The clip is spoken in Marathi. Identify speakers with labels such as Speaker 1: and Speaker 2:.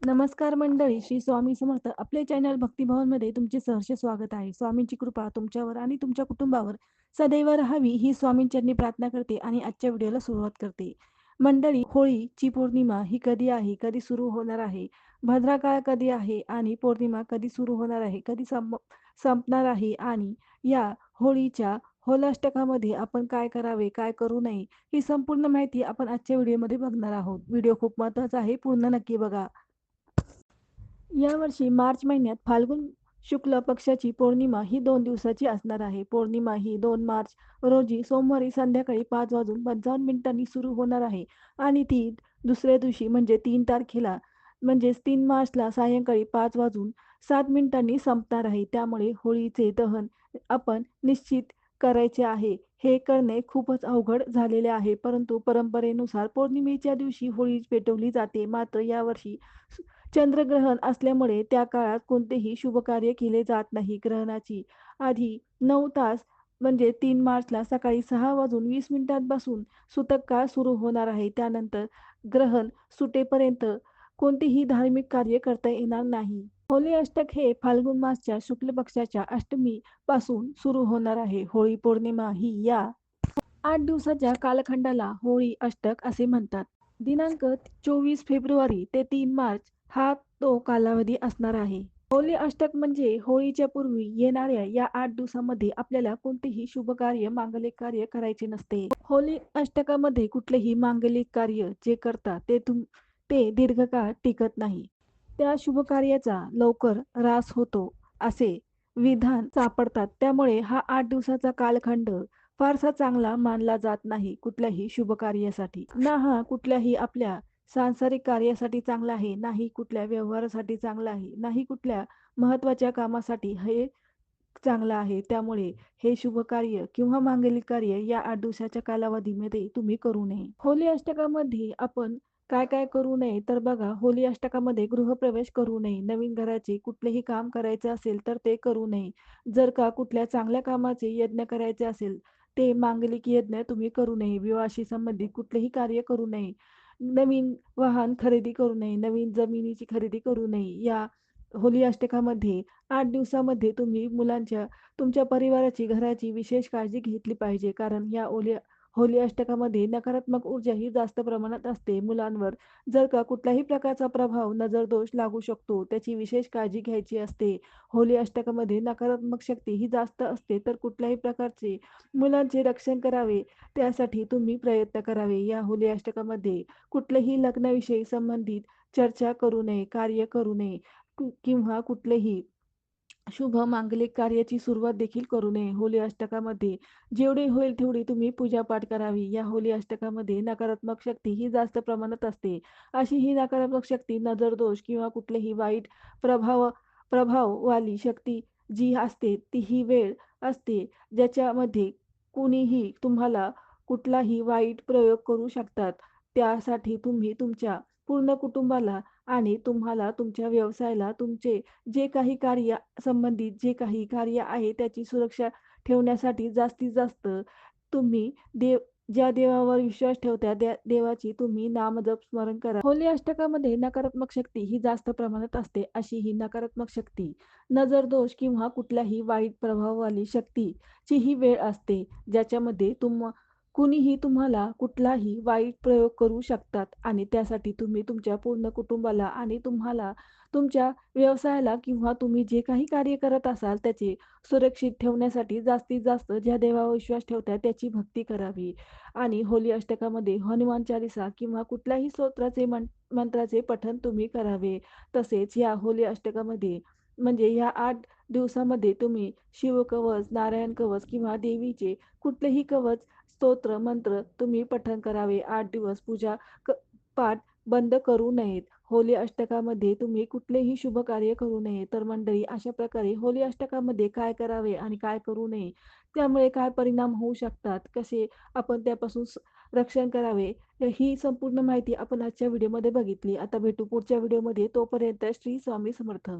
Speaker 1: नमस्कार मंडळी, श्री स्वामी समर्थ. आपले चॅनल भक्तिभवनमध्ये तुमचे सहर्ष स्वागत आहे. स्वामींची कृपा तुमच्यावर आणि तुमच्या कुटुंबावर सदैव राहावी ही स्वामींचरणी प्रार्थना करते आणि आजच्या व्हिडिओला सुरुवात करते. मंडळी, होळीची पौर्णिमा ही कधी आहे, कधी सुरू होणार आहे, भद्रकाळ कधी आहे आणि पौर्णिमा कधी सुरू होणार आहे, कधी संपणार आहे आणि या होळीच्या होलाष्टकामध्ये आपण काय करावे, काय करू नये, ही संपूर्ण माहिती आपण आजच्या व्हिडिओमध्ये बघणार आहोत. व्हिडिओ खूप महत्त्वाचा आहे, पूर्ण नक्की बघा. यावर्षी मार्च महिन्यात फाल्गुन शुक्ल पक्षाची पौर्णिमा ही 2 दिवसाची असणार आहे. पौर्णिमा ही 2 मार्च रोजी सोमवारी संध्याकाळी 5:55 सुरू होणार आहे आणि ती दुसऱ्या दिवशी म्हणजे 3 तारखेला म्हणजेच 3 मार्चला सायंकाळी 5:07 संपणार आहे. त्यामुळे होळीचे दहन आपण निश्चित करायचे आहे. हे करणे खूपच अवघड झालेले आहे, परंतु परंपरेनुसार पौर्णिमेच्या दिवशी होळी पेटवली जाते. मात्र यावर्षी चंद्रग्रहण असल्यामुळे त्या काळात कोणतेही शुभकार्य केले जात नाही. ग्रहणाची आधी 9 तास म्हणजे 3 मार्चला सकाळी 6:20 पासून सूतक काळ सुरू होणार आहे. त्यानंतर ग्रहण सुटेपर्यंत कोणतेही धार्मिक कार्य करता येणार नाही. होली अष्टक हे फाल्गुन मासच्या शुक्ल पक्षाच्या अष्टमी पासून सुरू होणार आहे. होळी पौर्णिमा ही या 8 दिवसाच्या कालखंडाला होळी अष्टक असे म्हणतात. दिनांक 24 फेब्रुवारी ते 3 मार्च हा तो कालावधी असणार आहे. होली अष्टक म्हणजे होळीच्या पूर्वी येणाऱ्या या 8 दिवसामध्ये आपल्याला कोणतेही शुभ कार्य, मांगलिक कार्य करायचे नसते. होली अष्टकामध्ये कुठलेही मांगलिक कार्य जे करतात ते दीर्घकाळ टिकत नाही. त्या शुभ कार्याचा लवकर ऱ्हास होतो असे विधान सापडतात. त्यामुळे हा 8 दिवसाचा कालखंड फारसा चांगला मानला जात नाही कुठल्याही शुभ कार्यासाठी. ना हा कुठल्याही आपल्या सांसारिक कार्यासाठी चांगला आहे, नाही कुठल्या व्यवहारासाठी चांगला आहे, नाही कुठल्या महत्त्वाच्या कामासाठी हे चांगलं आहे. त्यामुळे हे शुभ कार्य किंवा मांगलिक कार्य या 8 दिवसाच्या कालावधीमध्ये तुम्ही करू नये. होली अष्टकामध्ये आपण काय काय करू नये तर बघा, होली अष्टकामध्ये गृहप्रवेश करू नये. नवीन घराचे कुठलेही काम करायचं असेल तर ते करू नये. जर का कुठल्या चांगल्या कामाचे यज्ञ करायचे असेल, ते मांगलिक यज्ञ तुम्ही करू नये. विवाहाशी संबंधित कुठलेही कार्य करू नये. नवीन वाहन खरेदी करू नये. नवीन जमिनीची खरेदी करू नये. या होली अष्टकामध्ये 8 दिवसामध्ये तुम्ही तुमच्या परिवाराची, घराची विशेष काळजी घेतली पाहिजे. कारण या होली अष्टकामध्ये नकारात्मक ऊर्जा ही जास्त प्रमाणात असते. मुलांवर जर का कुठल्याही प्रकारचा प्रभाव, नजर-दोष लागू शकतो, त्याची विशेष काळजी घ्यायची असते. होली अष्टकामध्ये नकारात्मक शक्ती ही जास्त असते, तर कुठल्याही प्रकारचे मुलांचे रक्षण करावे, त्यासाठी तुम्ही प्रयत्न करावे. या होली अष्टकामध्ये कुठलेही लग्नाविषयी संबंधित चर्चा करू नये, कार्य करू नये किंवा कुठलेही शुभ मांगलिक कार्याची सुरुवात देखील करू नये. होली अष्टकामध्ये जेवढे होईल तेवढी तुम्ही पूजापाठ करावी. या होली अष्टकामध्ये नकारात्मक शक्ती ही जास्त प्रमाणात असते. अशी ही नकारात्मक शक्ती, नजर-दोष किंवा कुठलेही वाईट प्रभाव प्रभाववाली शक्ती जी असते, ती ही वेळ असते, ज्याच्यामध्ये कुणीही तुम्हाला कुठलाही वाईट प्रयोग करू शकतात. त्यासाठी तुम्ही तुमच्या पूर्ण कुटुंबाला आणि तुम्हाला, तुमच्या व्यवसायाला, तुमचे जे काही कार्य संबंधित जे काही कार्य आहे त्याची सुरक्षा ठेवण्यासाठी जास्तीत जास्त तुम्ही ज्या देवावर विश्वास ठेवता त्या देवाची तुम्ही नामजप स्मरण करा. होली अष्टकामध्ये नकारात्मक शक्ती ही जास्त प्रमाणात असते. अशी ही नकारात्मक शक्ती, नजर दोष किंवा कुठल्याही वाईट प्रभाववाली शक्तीची ही वेळ असते, ज्याच्यामध्ये कुणीही तुम्हाला कुठलाही वाईट प्रयोग करू शकतात आणि त्यासाठी तुम्ही तुमच्या पूर्ण कुटुंबाला आणि तुम्हाला, तुमच्या व्यवसायाला किंवा तुम्ही जे काही कार्य करत असाल त्याचे सुरक्षित ठेवण्यासाठी जास्तीत जास्त ज्या देवावर विश्वास ठेवता त्याची भक्ती करावी. आणि होली अष्टकामध्ये हनुमान चालीसा किंवा कुठल्याही स्तोत्राचे मंत्राचे पठण तुम्ही करावे. तसेच या होली अष्टकामध्ये म्हणजे या 8 दिवसामध्ये तुम्ही शिवकवच, नारायण कवच किंवा देवीचे कुठलेही कवच, स्तोत्र, मंत्र तुम्ही पठण करावे. 8 दिवस पाठ बंद करू नयेत. होली अष्टकामध्ये तुम्ही कुठलेही शुभ कार्य करू नये. तर मंडळी, अशा प्रकारे होली अष्टकामध्ये काय करावे आणि काय करू नये, त्यामुळे काय परिणाम होऊ शकतात, कसे आपण त्यापासून रक्षण करावे, ही संपूर्ण माहिती आपण आजच्या व्हिडिओमध्ये बघितली. आता भेटू पुढच्या व्हिडिओमध्ये. तोपर्यंत श्री स्वामी समर्थ.